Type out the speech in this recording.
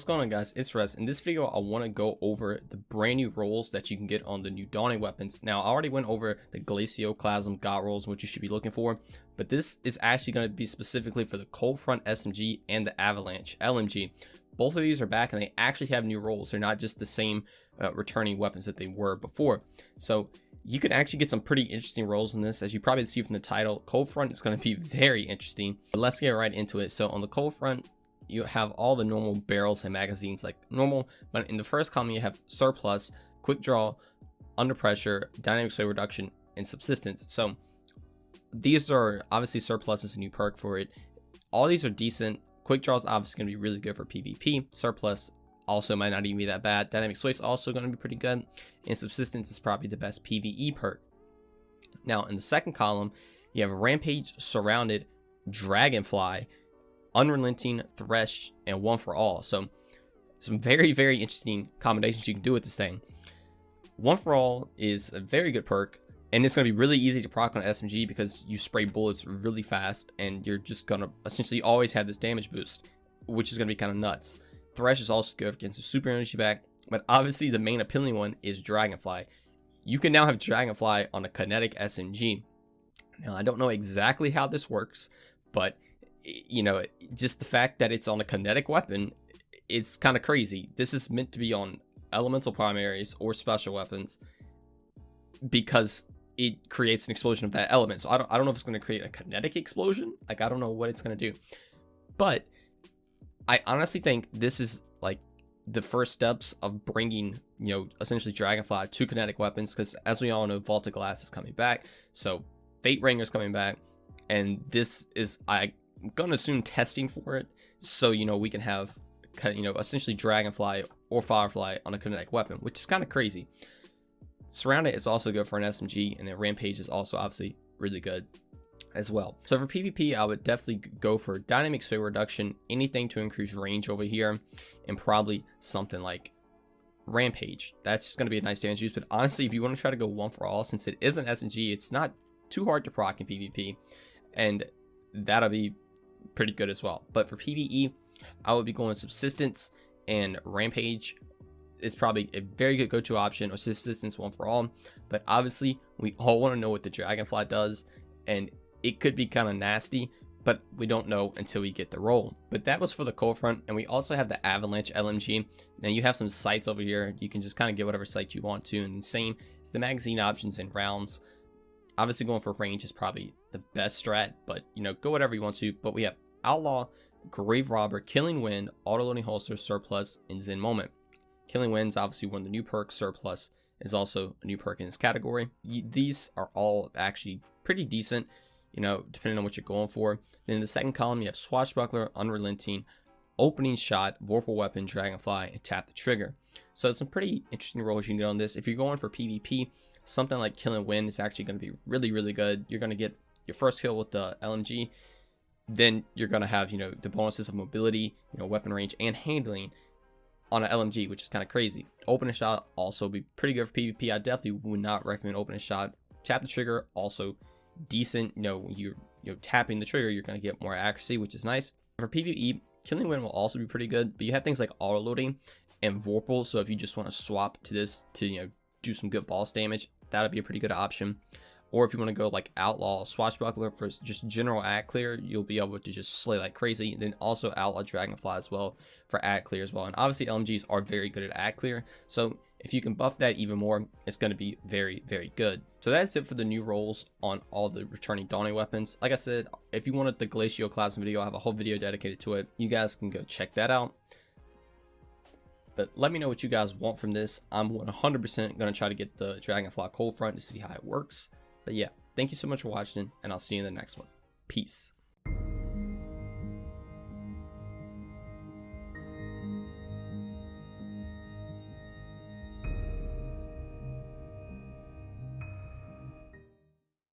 What's going on, guys? It's Rest. In this video I want to go over the brand new roles that you can get on the new Dawning weapons. Now I already went over the Glacioclasm God rolls, what you should be looking for, but this is actually going to be specifically for the Cold Front SMG and the Avalanche LMG. Both of these are back and they actually have new roles. They're not just the same returning weapons that they were before. So you can actually get some pretty interesting roles in this. As you probably see from the title, Cold Front is going to be very interesting, but let's get right into it. So on the Cold Front, you have all the normal barrels and magazines like normal, but in the first column you have surplus, quick draw, under pressure, dynamic sway reduction, and subsistence. So these are obviously surplus is a new perk for it. All these are decent. Quick draw is obviously going to be really good for PvP. Surplus also might not even be that bad. Dynamic sway is also going to be pretty good, and subsistence is probably the best PvE perk. Now in the second column you have Rampage, Surrounded, Dragonfly, Unrelenting, Thresh, and One for All. So some very interesting combinations you can do with this thing. One for All is a very good perk, and it's going to be really easy to proc on SMG because you spray bullets really fast and you're just going to essentially always have this damage boost, which is going to be kind of nuts. Thresh is also good against the super energy back, but obviously the main appealing one is Dragonfly. You can now have Dragonfly on a kinetic SMG. Now I don't know exactly how this works, but you know, just the fact that it's on a kinetic weapon, it's kind of crazy. This is meant to be on elemental primaries or special weapons because it creates an explosion of that element. So I don't know if it's going to create a kinetic explosion. Like, I don't know what it's going to do, but I honestly think this is like the first steps of bringing, you know, essentially Dragonfly to kinetic weapons, because as we all know, Vaulted Glass is coming back, so Fate Ring is coming back, and this is, I'm gonna assume, testing for it, so you know we can have, you know, essentially Dragonfly or Firefly on a kinetic weapon, which is kind of crazy. Surrounded is also good for an SMG, and then Rampage is also obviously really good as well. So for PvP, I would definitely go for dynamic sway reduction, anything to increase range over here, and probably something like Rampage. That's just gonna be a nice damage use. But honestly, if you want to try to go One for All, since it is an SMG, it's not too hard to proc in PvP, and that'll be pretty good as well. But for PvE, I would be going Subsistence, and Rampage is probably a very good go-to option, or Subsistence One for All. But obviously we all want to know what the Dragonfly does, and it could be kind of nasty, but we don't know until we get the roll. But that was for the Cold Front, and we also have the Avalanche LMG. Now you have some sights over here, you can just kind of get whatever sight you want to, and the same is the magazine options and rounds. Obviously going for range is probably the best strat, but you know, go whatever you want to. But we have Outlaw, Grave Robber, Killing Wind, Auto-Loading Holster, Surplus, and Zen Moment. Killing Wind is obviously one of the new perks. Surplus is also a new perk in this category. These are all actually pretty decent, you know, depending on what you're going for. Then in the second column you have Swashbuckler, Unrelenting, Opening Shot, Vorpal Weapon, Dragonfly, and Tap the Trigger. So it's some pretty interesting roles you can get on this. If you're going for PvP, something like Killing Wind is actually going to be really good. You're going to get your first kill with the LMG, then you're going to have, you know, the bonuses of mobility, you know, weapon range, and handling on an LMG, which is kind of crazy. Opening Shot also be pretty good for PvP. I definitely would not recommend Opening Shot. Tap the Trigger also decent. You know, when you're tapping the trigger, you're going to get more accuracy, which is nice. For PvE, Killing Wind will also be pretty good, but you have things like auto loading and Vorpal. So if you just want to swap to this to, you know, do some good boss damage, that'll be a pretty good option. Or if you want to go like Outlaw Swashbuckler for just general ad clear, you'll be able to just slay like crazy. And then also Outlaw Dragonfly as well for ad clear as well. And obviously LMGs are very good at ad clear, so if you can buff that even more, it's going to be very good. So that's it for the new roles on all the returning Dawning weapons. Like I said, if you wanted the Glacioclasm video, I have a whole video dedicated to it. You guys can go check that out. But let me know what you guys want from this. I'm 100% going to try to get the Dragonfly Cold Front to see how it works. But yeah, thank you so much for watching, and I'll see you in the next one. Peace.